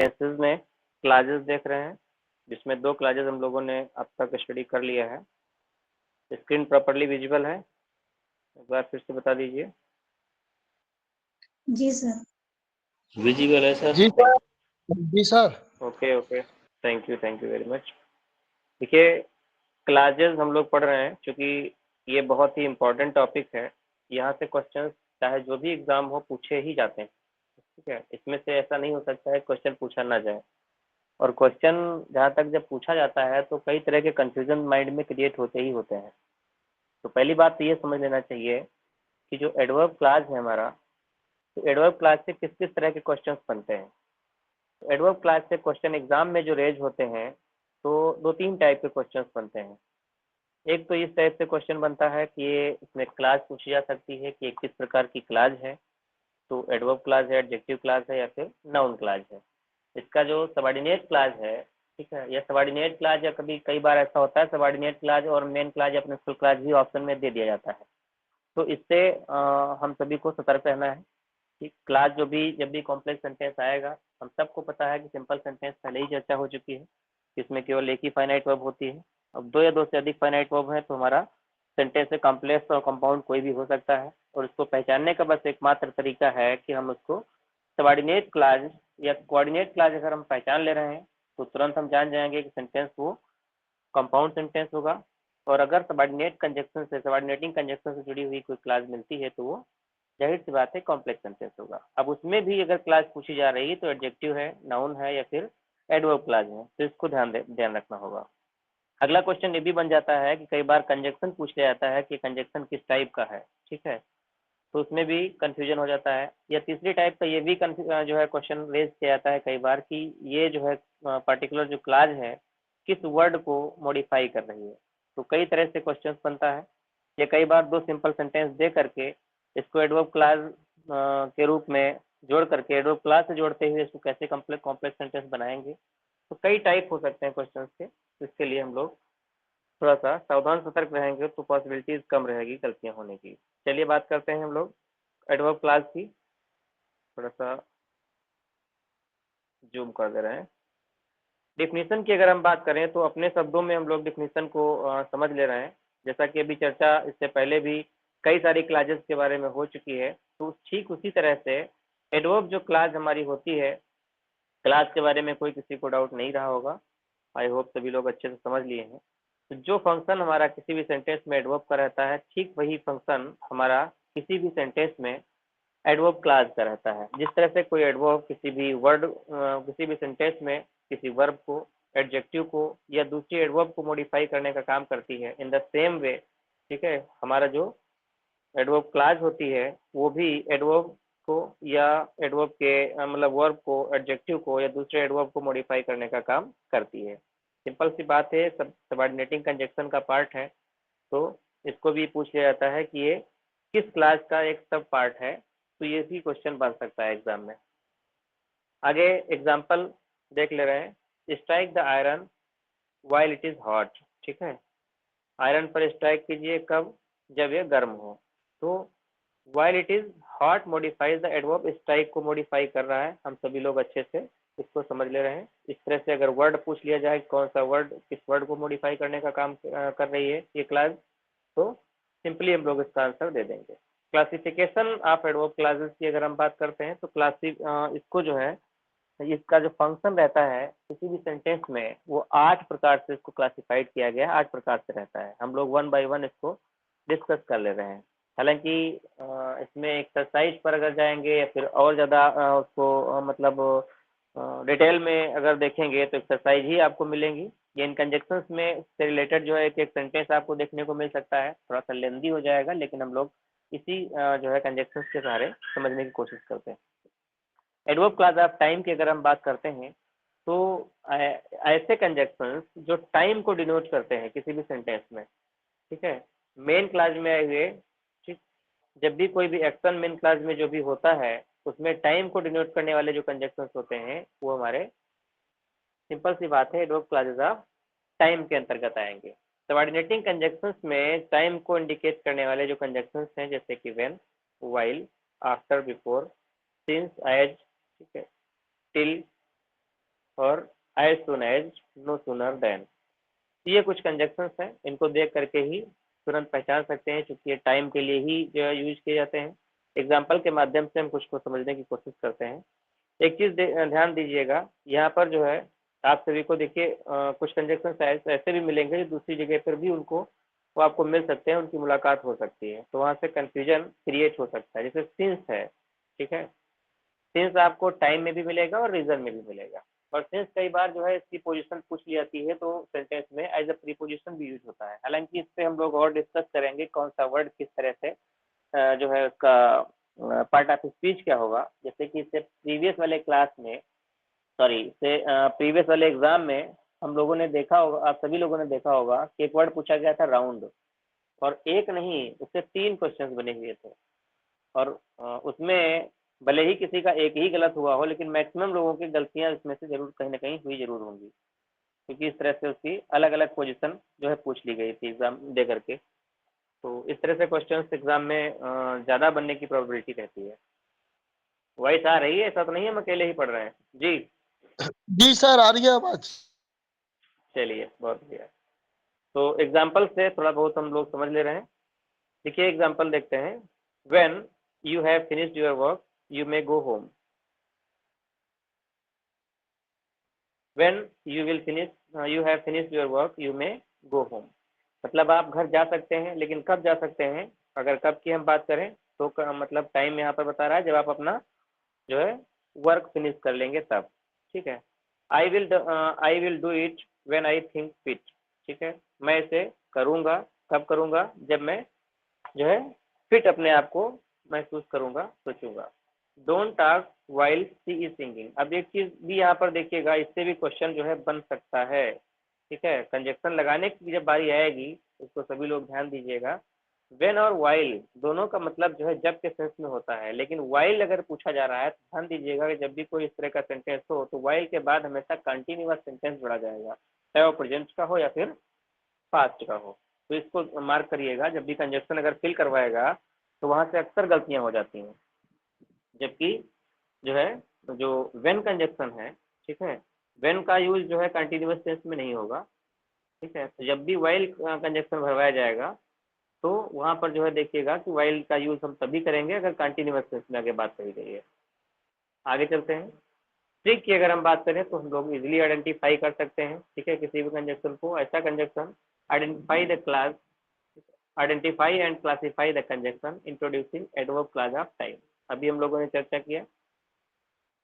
Tenses में classes देख रहे हैं, जिसमें 2 क्लासेस हम लोगों ने अब तक स्टडी कर लिया है। स्क्रीन प्रॉपर्ली विजिबल है? एक बार फिर से बता दीजिए। जी सर। विजिबल है सर? जी सर। जी sir. Okay okay, thank you very much. देखिए, क्लासेस हम लोग पढ़ रहे हैं, क्योंकि ये बहुत ही इम्पोर्टेंट टॉपिक है। यहाँ से क्वेश्चंस चाहे जो भी एग्जाम हो पूछे ही जाते हैं, ठीक है। इसमें से ऐसा नहीं हो सकता है क्वेश्चन पूछा ना जाए। और क्वेश्चन जहाँ तक जब पूछा जाता है तो कई तरह के कंफ्यूजन माइंड में क्रिएट होते ही होते हैं। तो पहली बात तो ये समझ लेना चाहिए कि जो एडवर्ब क्लास है हमारा, तो एडवर्ब क्लास से किस किस तरह के क्वेश्चंस बनते हैं। तो एडवर्ब क्लास से क्वेश्चन एग्जाम में जो रेज होते हैं, तो 2-3 टाइप के क्वेश्चंस बनते हैं। एक तो इस टाइप से क्वेश्चन बनता है कि ये इसमें क्लास पूछी जा सकती है कि ये किस प्रकार की क्लास है, तो एडवर्ब क्लास है, एडजेक्टिव क्लास है, या फिर नाउन क्लास है। इसका जो सबॉर्डिनेट क्लास है, ठीक है, या सबॉर्डिनेट क्लास, या कभी कई बार ऐसा होता है सबॉर्डिनेट क्लास और मेन क्लास या प्रिंसिपल क्लास भी ऑप्शन में दे दिया जाता है। तो इससे हम सभी को सतर्क रहना है कि क्लास जब भी कॉम्प्लेक्स सेंटेंस आएगा, हम सबको पता है कि सिंपल सेंटेंस पहले ही चर्चा हो चुकी है, इसमें केवल एक ही फाइनाइट वर्ब होती है। अब 2 या 2 से अधिक फाइनाइट वर्ब है तो हमारा सेंटेंस में कॉम्प्लेक्स और कंपाउंड कोई भी हो सकता है, और इसको पहचानने का बस एकमात्र तरीका है कि हम उसको सबॉर्डिनेट क्लास या कोऑर्डिनेट क्लास अगर हम पहचान ले रहे हैं तो तुरंत हम जान जाएंगे कि सेंटेंस वो कंपाउंड सेंटेंस होगा। और अगर सबॉर्डिनेटिंग कंजक्शन से जुड़ी हुई कोई क्लास मिलती है तो वो जाहिर सी बात है कॉम्प्लेक्स सेंटेंस होगा। अब उसमें भी अगर क्लास पूछी जा रही है तो एडजेक्टिव है, नाउन है, या फिर एडवर्ब क्लास है, तो इसको ध्यान रखना होगा। अगला क्वेश्चन ये भी बन जाता है कि कई बार कंजक्शन पूछ लिया जाता है कि कंजक्शन किस टाइप का है, ठीक है, तो उसमें भी कंफ्यूजन हो जाता है। या तीसरी टाइप का ये भी जो है क्वेश्चन रेज किया जाता है कई बार कि ये जो है पर्टिकुलर जो क्लास है किस वर्ड को मॉडिफाई कर रही है। तो कई तरह से क्वेश्चन बनता है। ये कई बार 2 सिंपल सेंटेंस दे करके इसको एडवर्ब क्लास के रूप में जोड़ करके एडवर्ब क्लास से जोड़ते हुए इसको कैसे कॉम्प्लेक्स सेंटेंस बनाएंगे। तो कई टाइप हो सकते हैं क्वेश्चन के, तो इसके लिए हम लोग थोड़ा सा सावधान सतर्क रहेंगे तो पॉसिबिलिटीज कम रहेगी गलतियां होने की। चलिए बात करते हैं हम लोग एडवर्ब क्लास की। थोड़ा सा जूम कर दे रहे हैं। डिफिनीशन की अगर हम बात करें तो अपने शब्दों में हम लोग डिफिनीशन को समझ ले रहे हैं। जैसा कि अभी चर्चा इससे पहले भी कई सारी क्लासेस के बारे में हो चुकी है, तो ठीक उसी तरह से एडवर्ब जो क्लास हमारी होती है, क्लास के बारे में कोई किसी को डाउट नहीं रहा होगा। आई होप सभी लोग अच्छे से समझ लिए हैं। तो जो फंक्शन हमारा किसी भी सेंटेंस में एडवर्ब का रहता है, ठीक वही फंक्शन हमारा किसी भी सेंटेंस में एडवर्ब क्लास का रहता है। जिस तरह से कोई एडवर्ब किसी भी सेंटेंस में किसी वर्ब को, एडजेक्टिव को या दूसरी एडवर्ब को मॉडिफाई करने का काम करती है, इन द सेम वे, ठीक है, हमारा जो एडवर्ब क्लास होती है वो भी एडवर्ब को या एडवर्ब के मतलब वर्ब को, एडजेक्टिव को या दूसरे एडवर्ब को मॉडिफाई करने का काम करती है। सिंपल सी बात है, सब सबऑर्डिनेटिंग कंजक्शन का पार्ट है। तो इसको भी पूछ लिया जाता है कि ये किस क्लास का एक सब पार्ट है, तो ये भी क्वेश्चन बन सकता है एग्जाम में। आगे एग्जाम्पल देख ले रहे हैं। Strike the iron while it is hot, ठीक है, आयरन पर स्ट्राइक कीजिए कब, जब ये गर्म हो। तो while it is hot modifies the adverb, strike को मॉडिफाई कर रहा है। हम सभी लोग अच्छे से इसको समझ ले रहे हैं। इस तरह से अगर वर्ड पूछ लिया जाए कौन सा वर्ड किस वर्ड को मॉडिफाई करने का काम कर रही है ये क्लास, तो सिंपली हम लोग इसका आंसर दे देंगे। क्लासिफिकेशन ऑफ एडवर्ब क्लासेस की अगर हम बात करते हैं तो इसको जो है, इसका जो फंक्शन रहता है किसी भी सेंटेंस में, वो 8 प्रकार से इसको क्लासिफाइड किया गया है, 8 प्रकार से रहता है। हम लोग 1 बाय 1 इसको डिस्कस कर ले रहे हैं। हालांकि इसमें एक्सरसाइज पर अगर जाएंगे या फिर और ज़्यादा उसको मतलब डिटेल में अगर देखेंगे तो एक्सरसाइज ही आपको मिलेंगी। ये इन कंजक्शंस में से रिलेटेड जो है एक एक सेंटेंस आपको देखने को मिल सकता है, थोड़ा सा लेंदी हो जाएगा, लेकिन हम लोग इसी जो है कंजक्शंस के सहारे समझने की कोशिश करते हैं। एडवर्ब क्लास ऑफ टाइम की अगर हम बात करते हैं तो ऐसे कंजक्शंस जो टाइम को डिनोट करते हैं किसी भी सेंटेंस में, ठीक है, मेन क्लास में आए हुए, ठीक, जब भी कोई भी एक्शन मेन क्लास में जो भी होता है उसमें टाइम को डिनोट करने वाले जो कंजक्शंस होते हैं वो हमारे, सिंपल सी बात है, एडवर्ब क्लासेस ऑफ टाइम के अंतर्गत आएंगे। सबऑर्डिनेटिंग कंजक्शंस में टाइम को इंडिकेट करने वाले जो कंजक्शंस हैं जैसे कि when, while, after, before, since, as, ठीक है, टिल, और as soon as, no sooner than। ये कुछ कंजक्शंस हैं, इनको देख करके ही तुरंत पहचान सकते हैं, क्योंकि ये टाइम के लिए ही जो है यूज किए जाते हैं। एग्जाम्पल के माध्यम से हम कुछ को समझने की कोशिश करते हैं। एक चीज ध्यान दीजिएगा, यहाँ पर जो है आप सभी को देखिए कुछ कंजक्शन ऐसे भी मिलेंगे जो दूसरी जगह पर भी उनको वो आपको मिल सकते हैं, उनकी मुलाकात हो सकती है, तो वहाँ से कंफ्यूजन क्रिएट हो सकता है। जैसे सिंस है, ठीक है, सिंस आपको टाइम में भी मिलेगा और रीजन में भी मिलेगा। और सिंस कई बार जो है इसकी पोजीशन पूछ ली जाती है तो सेंटेंस में एज अ प्रीपोजिशन भी यूज होता है। हालांकि इस पे हम लोग और डिस्कस करेंगे कौन सा वर्ड किस तरह से जो है उसका पार्ट ऑफ स्पीच क्या होगा। जैसे कि इससे प्रीवियस वाले क्लास में, सॉरी से प्रीवियस वाले एग्जाम में हम लोगों ने देखा होगा, आप सभी लोगों ने देखा होगा कि एक वर्ड पूछा गया था राउंड, और एक नहीं उससे 3 क्वेश्चंस बने हुए थे, और उसमें भले ही किसी का एक ही गलत हुआ हो, लेकिन मैक्सिमम लोगों की गलतियां इसमें से जरूर कहीं ना कहीं हुई जरूर होंगी, क्योंकि इस तरह से उसकी अलग अलग पोजीशन जो है पूछ ली गई थी एग्जाम दे करके। तो इस तरह से क्वेश्चंस एग्जाम में ज़्यादा बनने की प्रोबेबिलिटी रहती है। वॉइस आ रही है, ऐसा तो नहीं है हम अकेले ही पढ़ रहे हैं जी? जी सर, आ रही है आवाज। चलिए बहुत बढ़िया। तो एग्जाम्पल से थोड़ा बहुत हम लोग समझ ले रहे हैं। देखिए एग्जाम्पल देखते हैं। When you have finished your work you may go home. When you will finish you have finished your work you may go home, मतलब आप घर जा सकते हैं, लेकिन कब जा सकते हैं? अगर कब की हम बात करें तो मतलब टाइम यहाँ पर बता रहा है जब आप अपना जो है वर्क फिनिश कर लेंगे तब, ठीक है। I will do it when I think fit, ठीक है, मैं इसे करूँगा, कब करूँगा? जब मैं जो है फिट अपने आप को महसूस करूँगा, सोचूंगा। Don't talk while she is singing. अब एक चीज भी यहाँ पर देखिएगा, इससे भी क्वेश्चन जो है बन सकता है, ठीक है। कंजक्शन लगाने की जब बारी आएगी उसको सभी लोग ध्यान दीजिएगा। वेन और वाइल दोनों का मतलब जो है जब के सेंस में होता है, लेकिन वाइल अगर पूछा जा रहा है तो ध्यान दीजिएगा कि जब भी कोई इस तरह का सेंटेंस हो तो वाइल के बाद हमेशा कंटिन्यूअस सेंटेंस जोड़ा जाएगा, चाहे वो प्रेजेंट का हो या फिर पास्ट का हो। तो इसको मार्क करिएगा, जब भी कंजक्शन अगर फिल करवाएगा तो वहां से अक्सर गलतियां हो जाती हैं। जबकि जो है जो वेन कंजक्शन है, ठीक है, वेन का यूज जो है कंटिन्यूअस टेंस में नहीं होगा, ठीक है। तो जब भी वाइल कंजक्शन भरवाया जाएगा तो वहां पर जो है देखिएगा कि वाइल का यूज हम तभी करेंगे अगर कंटिन्यूअस टेंस में आगे बात कही गई है। आगे चलते हैं। ट्रिक की अगर हम बात करें तो हम लोग इजिली आइडेंटिफाई कर सकते हैं, ठीक है, किसी भी कंजक्शन को। ऐसा conjunction identify the class, identify and classify the conjunction introducing adverb class of time, अभी हम लोगों ने चर्चा किया।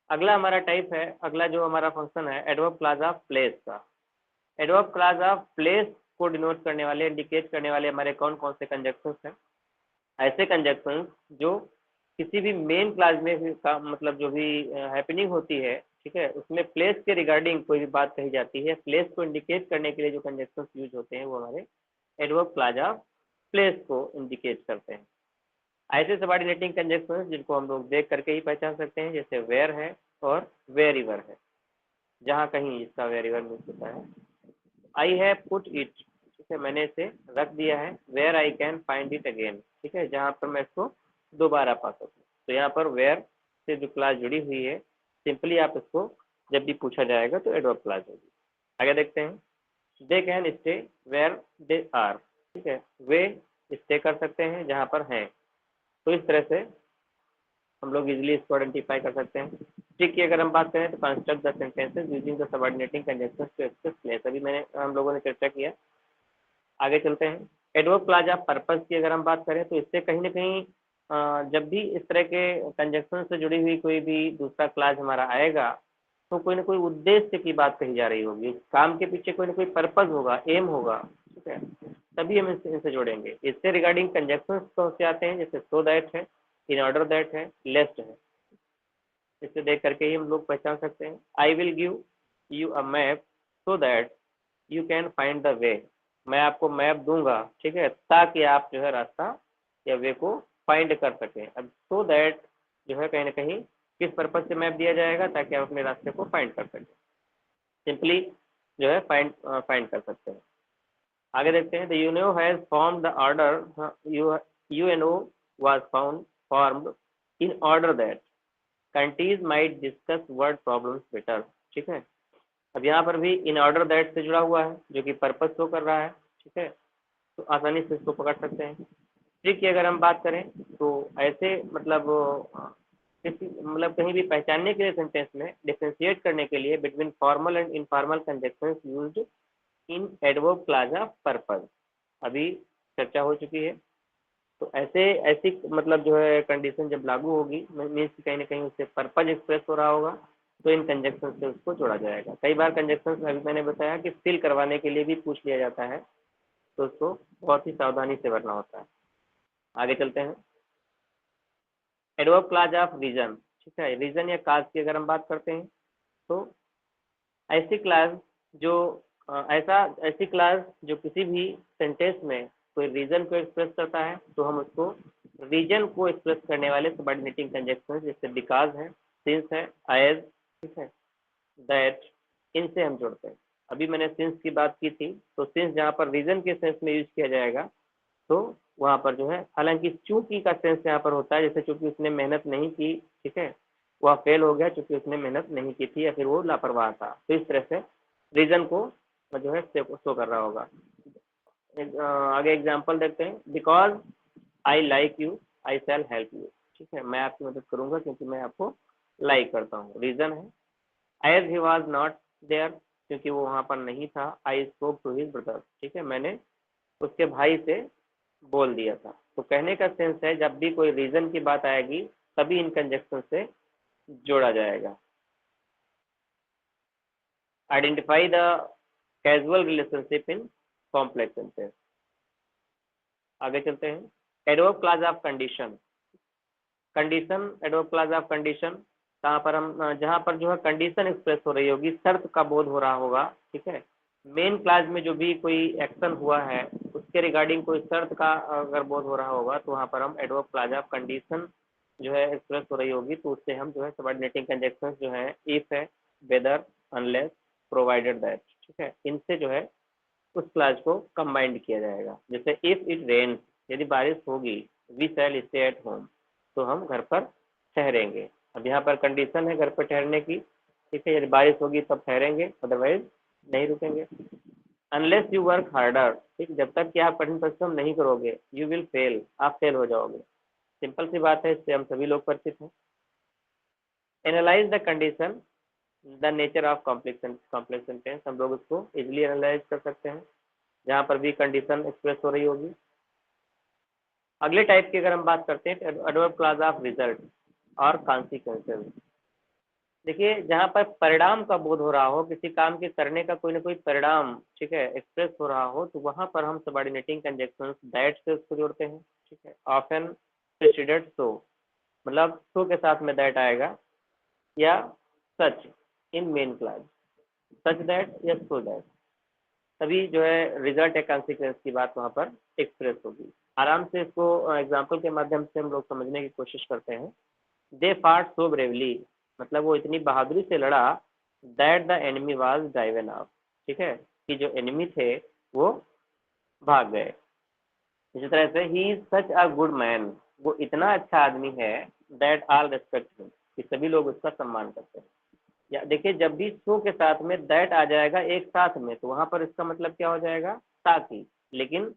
अगला हमारा टाइप है, अगला जो हमारा फंक्शन है एडवर्ब क्लास ऑफ प्लेस का। एडवर्ब क्लास ऑफ प्लेस को डिनोट करने वाले, इंडिकेट करने वाले हमारे कौन कौन से कंजक्शंस हैं? ऐसे कंजक्शंस जो किसी भी मेन क्लास में का मतलब जो भी हैपनिंग होती है, ठीक है, उसमें प्लेस के रिगार्डिंग कोई भी बात कही जाती है, प्लेस को इंडिकेट करने के लिए जो कंजक्शंस यूज होते हैं वो हमारे एडवर्ब क्लास ऑफ प्लेस को इंडिकेट करते हैं। ऐसे सबऑर्डिनेटिंग कंजक्शंस जिनको हम लोग देख करके ही पहचान सकते हैं, जैसे वेयर है और वेरिवर है, जहाँ कहीं इसका वेरिवर मिल होता है। आई हैव पुट इट, ठीक है, मैंने इसे रख दिया है। Where I can find it again, ठीक है, जहाँ पर मैं इसको दोबारा पा सकूँ। तो यहाँ पर वेयर से जो क्लास जुड़ी हुई है, सिंपली आप इसको जब भी पूछा जाएगा तो एडवर्ब क्लास होगी। आगे देखते हैं। They can stay where they are, ठीक है, वे स्टे कर सकते हैं जहाँ पर हैं। तो इस तरह से हम लोग इजीली इसको आइडेंटिफाई कर सकते हैं। ट्रिक की अगर हम बात करें तो construct the sentences using the subordinating conjunctions to express place, अभी मैंने हम लोगों ने चर्चा किया। आगे चलते हैं। एडवर्ब क्लास ऑफ पर्पस की अगर हम बात करें तो इससे कहीं ना कहीं जब भी इस तरह के कंजक्शन से जुड़ी हुई कोई भी दूसरा क्लास हमारा आएगा तो कोई ना कोई उद्देश्य की बात कही जा रही होगी, काम के पीछे कोई ना कोई पर्पज होगा, एम होगा, ठीक है, तभी हम इनसे जोड़ेंगे। इससे रिगार्डिंग कंजक्शन कौन से आते हैं? जैसे सो दैट है, इन ऑर्डर दैट है, लेस्ट है। इसे देख करके ही हम लोग पहचान सकते हैं। I will give you a map so that you can find the way, मैं आपको मैप दूंगा, ठीक है, ताकि आप जो है रास्ता या वे को फाइंड कर सकें। अब सो दैट जो है कहीं ना कहीं किस पर्पज से मैप दिया जाएगा? ताकि आप अपने रास्ते को फाइंड कर सकें। सिंपली जो है फाइंड कर सकते हैं। आगे देखते हैं। The UNO has form the order, UNO was found formed in order that countries might discuss world problems better, ठीक है। अब यहाँ पर भी इन ऑर्डर दैट से जुड़ा हुआ है जो कि पर्पस शो कर रहा है, ठीक है, तो आसानी से इसको पकड़ सकते हैं। ट्रिक की अगर हम बात करें तो ऐसे मतलब किसी मतलब कहीं भी पहचानने के लिए सेंटेंस में डिफरेंशिएट करने के लिए between formal and informal conjunctions used in adverb class of purpose अभी चर्चा हो चुकी है। तो ऐसे ऐसी मतलब जो है कंडीशन जब लागू होगी मीन्स कहीं ना कहीं उससे पर्पज एक्सप्रेस हो रहा होगा, तो इन कंजक्शन से उसको जोड़ा जाएगा। कई बार कंजक्शन अभी मैंने बताया कि फिल करवाने के लिए भी पूछ लिया जाता है, तो उसको बहुत ही सावधानी से भरना होता है। आगे चलते हैं। एडवर्ब क्लास ऑफ रीजन, ठीक है, रीजन या काज की अगर हम बात करते हैं तो ऐसी क्लास जो ऐसी क्लास जो किसी भी सेंटेंस में कोई रीजन को एक्सप्रेस करता है तो हम उसको रीजन को एक्सप्रेस करने वाले सबऑर्डिनेटिंग कंजक्शन जैसे बिकॉज है, सिंस है, एज, ठीक है, दैट, इनसे हम जोड़ते हैं। अभी मैंने सिंस की बात की थी, तो सिंस जहाँ पर रीजन के सेंस में यूज किया जाएगा तो वहाँ पर जो है, हालांकि चूंकि का सेंस यहाँ पर होता है, जैसे चूंकि उसने मेहनत नहीं की, ठीक है, वह फेल हो गया क्योंकि उसने मेहनत नहीं की थी या फिर वो लापरवाह था, तो इस तरह से रीजन को जो है शो कर रहा होगा। आगे एग्जांपल देखते हैं। Because I like you I shell help you, ठीक है, मैं आपकी मदद करूंगा क्योंकि मैं आपको लाइक करता हूँ, रीजन है। As he was not there, क्योंकि वो वहां पर नहीं था। I spoke to his brother, ठीक है, मैंने उसके भाई से बोल दिया था। तो कहने का सेंस है जब भी कोई रीजन की बात आएगी तभी इन कंजक्शन से जोड़ा जाएगा। Identify the casual relationship in complex sentence. आगे चलते हैं। Adverb class of condition. Condition, adverb class of condition कहाँ पर हम जहाँ पर जो है कंडीशन एक्सप्रेस हो रही होगी, शर्त का बोध हो रहा होगा, ठीक है। मेन क्लास में जो भी कोई एक्शन हुआ है उसके रिगार्डिंग कोई शर्त का अगर बोध हो रहा होगा तो वहाँ पर हम एडवर्ब क्लास ऑफ कंडीशन जो है एक्सप्रेस हो रही होगी, तो उससे हम जो है सबऑर्डिनेटिंग कंजक्शंस जो है इफ है, वेदर, अनलेस, प्रोवाइडेड दैट, ठीक है, इनसे जो है उस क्लास को कंबाइंड किया जाएगा। जैसे इफ इट रेन्स, यदि बारिश होगी, we shall stay at home, तो हम घर पर ठहरेंगे। अब यहाँ पर कंडीशन है घर पर ठहरने की, ठीक है, यदि बारिश होगी तब ठहरेंगे, अदरवाइज नहीं रुकेंगे। अनलेस यू वर्क हार्डर, ठीक, जब तक कि आप कठिन परिश्रम नहीं करोगे, यू विल फेल, आप फेल हो जाओगे। सिंपल सी बात है, इससे हम सभी लोग परिचित हैं। Analyse the condition the nature of complex sentence, हम लोग इसको इजिली एनालाइज कर सकते हैं जहाँ पर भी कंडीशन एक्सप्रेस हो रही होगी। अगले टाइप की अगर हम बात करते हैं तो एडवर्ब क्लास ऑफ रिजल्ट और कॉन्सिक्वेंसेस। देखिए जहाँ पर परिणाम का बोध हो रहा हो, किसी काम के करने का कोई ना कोई परिणाम, ठीक है, एक्सप्रेस हो रहा हो, तो वहाँ पर हम सबऑर्डिनेटिंग कंजक्शंस दैट से उसको जोड़ते हैं, ठीक है। ऑफन प्रेसिडेंट सो, मतलब सो के साथ में दैट आएगा, या सच इन मेन क्लास, सच दैट या सो दैट, तभी जो है रिजल्ट या कॉन्सिक्वेंस की बात वहाँ पर एक्सप्रेस होगी। आराम से इसको एग्जाम्पल के माध्यम से हम लोग समझने की कोशिश करते हैं। दे फाट सो ब्रेवली, मतलब वो इतनी बहादुरी से लड़ा, that the enemy was driven of, ठीक है, कि जो एनिमी थे वो भाग गए। इसी तरह से he is such a good man, वो इतना अच्छा आदमी है, दैट ऑल रेस्पेक्ट हिम, कि सभी लोग उसका सम्मान करते हैं। या देखिए जब भी सो के साथ में दैट आ जाएगा एक साथ में, तो वहां पर इसका मतलब क्या हो जाएगा, ताकि। लेकिन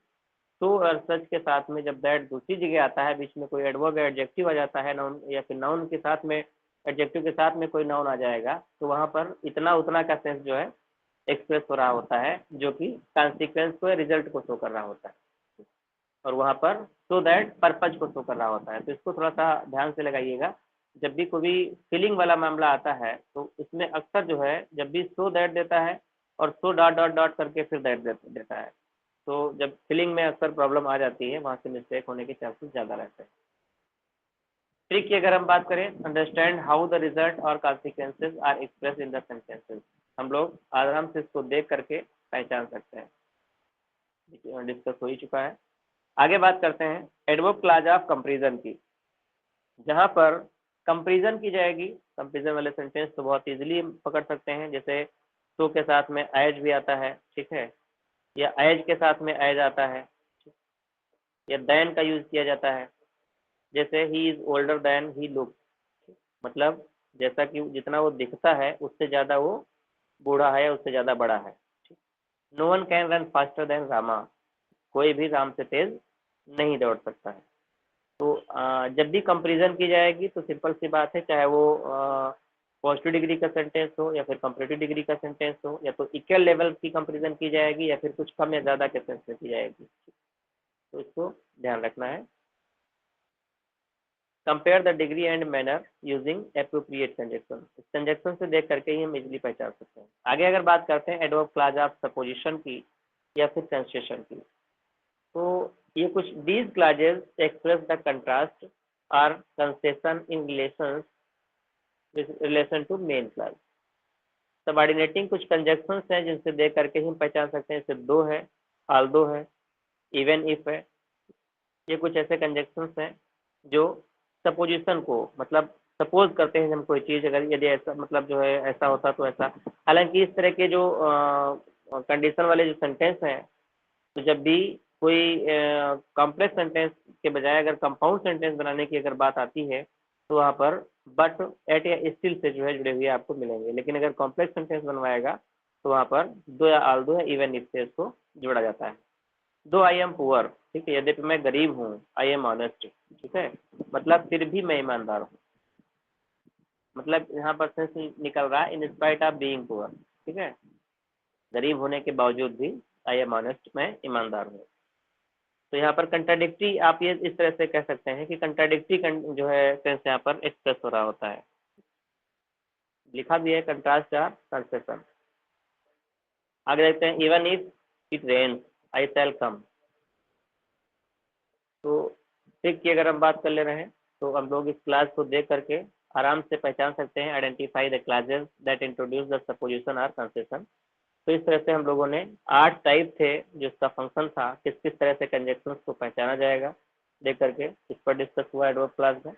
सो और सच के साथ में जब दैट दूसरी जगह आता है, बीच में कोई एडवर्ब या एडजेक्टिव आ जाता है, नाउन या फिर नाउन के साथ में, एडजेक्टिव के साथ में कोई नाउन आ जाएगा, तो वहां पर इतना उतना का सेंस जो है एक्सप्रेस हो रहा होता है, जो कि कॉन्सिक्वेंस को, रिजल्ट को शो कर रहा होता है, और वहां पर सो दैट पर्पज को शो कर रहा होता है। तो इसको थोड़ा सा ध्यान से लगाइएगा। जब भी कोई फिलिंग वाला मामला आता है तो इसमें अक्सर जो है जब भी सो दैट देता है और सो डॉट डॉट डॉट करके फिर दैट देता है, तो जब फिलिंग में अक्सर प्रॉब्लम आ जाती है, वहां से मिस्टेक होने के चांसेस ज़्यादा रहते हैं। ट्रिक की अगर हम बात करें, अंडरस्टैंड हाउ द रिजल्ट और consequences are express in the sentences, हम लोग आराम से इसको देख करके पहचान सकते हैं, डिस्कस हो ही चुका है। आगे बात करते हैं एडवर्ब क्लास ऑफ कंपैरिजन की, जहां पर कंपैरिजन की जाएगी। कंपैरिजन वाले सेंटेंस तो बहुत इजीली पकड़ सकते हैं, जैसे तो के साथ में एज भी आता है, ठीक है, या एज के साथ में एज आता है, या देन का यूज किया जाता है। जैसे he is older than he look, मतलब जैसा कि जितना वो दिखता है उससे ज्यादा वो बूढ़ा है या उससे ज़्यादा बड़ा है। No one can run faster than Rama, कोई भी राम से तेज नहीं दौड़ सकता है। तो जब भी कंपैरिजन की जाएगी तो सिंपल सी बात है, चाहे वो पॉजिटिव डिग्री का सेंटेंस हो या फिर कंपैरेटिव डिग्री का सेंटेंस हो, या तो इक्वल लेवल की कंपैरिजन की जाएगी या फिर कुछ कम या ज़्यादा के सेंस में की जाएगी। तो इसको ध्यान रखना है। Compare the degree and manner using appropriate conjunction, इस कंजक्शन से देख करके ही हम इजिली पहचान सकते हैं। आगे अगर बात करते हैं एडवर्ब क्लॉज ऑफ सपोजिशन की या फिर कंसेशन की, तो ये कुछ these clauses express the contrast और concession in relation to main clause. Subordinating कुछ कंजक्शंस हैं जिनसे देख करके हम पहचान सकते हैं, जैसे दो है, आल्दो है, इवन इफ है। ये कुछ ऐसे कंजक्शंस हैं जो सपोजिशन को, मतलब सपोज करते हैं हम कोई चीज़, अगर यदि ऐसा मतलब जो है ऐसा होता तो ऐसा। हालांकि इस तरह के जो कंडीशन वाले जो सेंटेंस हैं, तो जब भी कोई कॉम्प्लेक्स सेंटेंस के बजाय अगर कंपाउंड सेंटेंस बनाने की अगर बात आती है तो वहाँ पर बट, एट या स्टिल से जो है जुड़े हुए आपको मिलेंगे। लेकिन अगर कॉम्प्लेक्स सेंटेंस बनवाएगा तो वहाँ पर दो या आल्दो या इवन इफ से इसको जोड़ा जाता है। दो आई एम पुअर, ठीक है, यद्यपि मैं गरीब हूँ, आई एम ऑनेस्ट, ठीक है, मतलब फिर भी मैं ईमानदार हूँ। मतलब यहाँ पर सेंस निकल रहा है in spite of being poor, ठीक है, गरीब होने के बावजूद भी आई एम ऑनेस्ट, मैं ईमानदार हूँ। तो यहाँ पर कंट्राडिक्टी आप ये इस तरह से कह सकते हैं कि कंट्राडिक्टी जो है सेंस यहाँ पर एक्सप्रेस हो रहा होता है। लिखा भी है कंट्रास्ट या कंसेशन। आगे देखते हैं इवन इफ इट रेन्स आई शैल कम। तो ट्रिक की अगर हम बात कर ले रहे हैं तो हम लोग इस क्लास को देख करके आराम से पहचान सकते हैं, identify the classes that introduce the supposition और कंसेशन। तो इस तरह से हम लोगों ने 8 टाइप थे जिसका फंक्शन था किस किस तरह से कंजक्शंस को पहचाना जाएगा देख करके, इस पर डिस्कस हुआ एडवर्ब क्लास में।